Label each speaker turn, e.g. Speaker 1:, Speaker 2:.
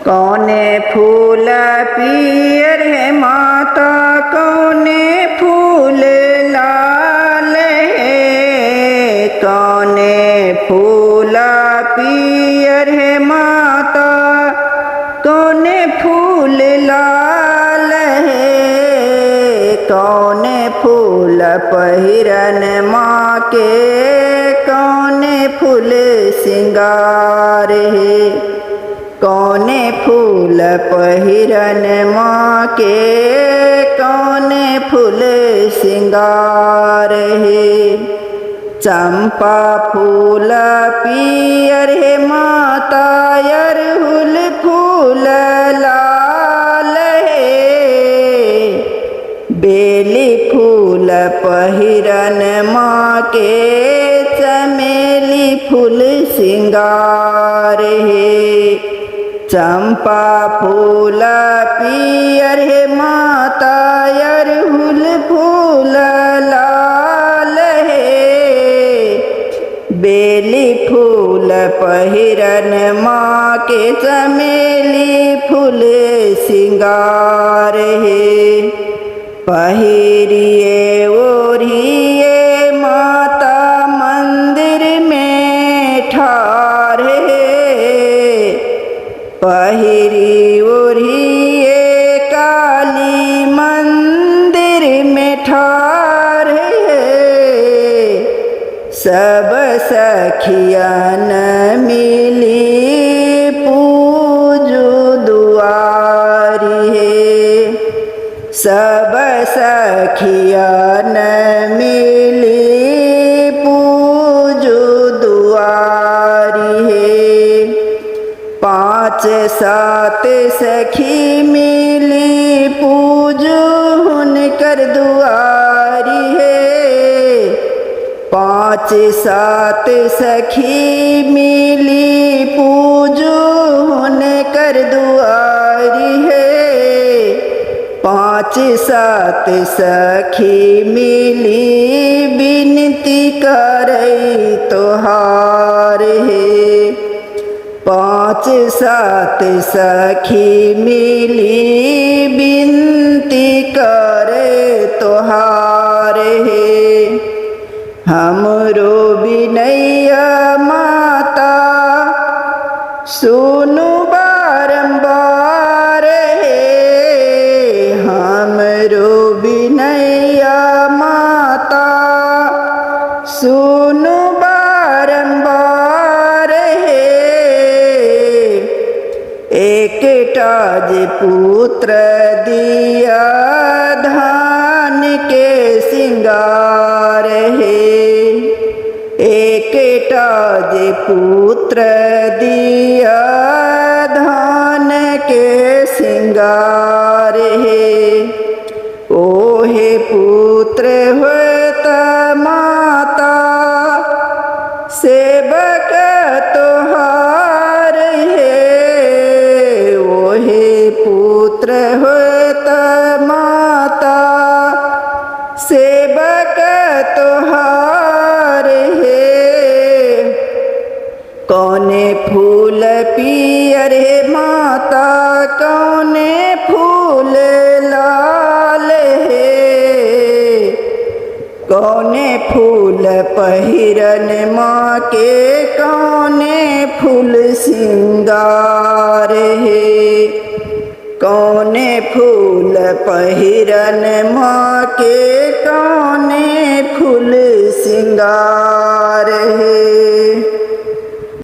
Speaker 1: कौने फूल पियर है माता कौने फूल लाल है। कौने फूल पियर है माता कौने फूल लाल है। कौने फूल पहिरन माँ के कौने फूल सिंगार है। कौने फूल पहिरन माँ के कौने फूल सिंगार है। चंपा फूल पियर है माता अरहुल फूल लाल है। बेली फूल पहिरन माँ के चमेली फूल सिंगार है। चंपा फूल पियर है माता अरहुल फूल लाल है। बेली फूल पहिरन माँ के चमेली फूल सिंगार है। पहिरिए ओढ़िए माता मंदिर में ठार है। पहिरी ओढ़िए काली मंदिर में ठार है। सब सखियन मिली पूजू दुआरी है। सब सखियन मिली पूजू दुआरी है। 5 7 सखी मिली पूजू हुनकर दुआरी है। 5 7 सखी मिली पूजू हुनकर दुआरी है। 5 7 सखी मिली विनती करई तोहार है। 5 7 सखी मिली विनती करे तोहार है। हमरो बिनैया माता सुनु बारंबार है। हमरो बिनैया माता सुनु बारंबार है। एकटा जे पुत्र दिया धान के सिंगार है। एकटा जे पुत्र दिया धान के सिंगार है। ओहे पुत्र होत माता सेवक तोहार है। ओहे पुत्र होत माता सेवक तोहार है। कौने फूल पियर है माता कौने फूल लाल है। कौने फूल पहिरन माँ के कौने फूल सिंगार है। कौने फूल पहिरन माँ के कौने फूल सिंगार है।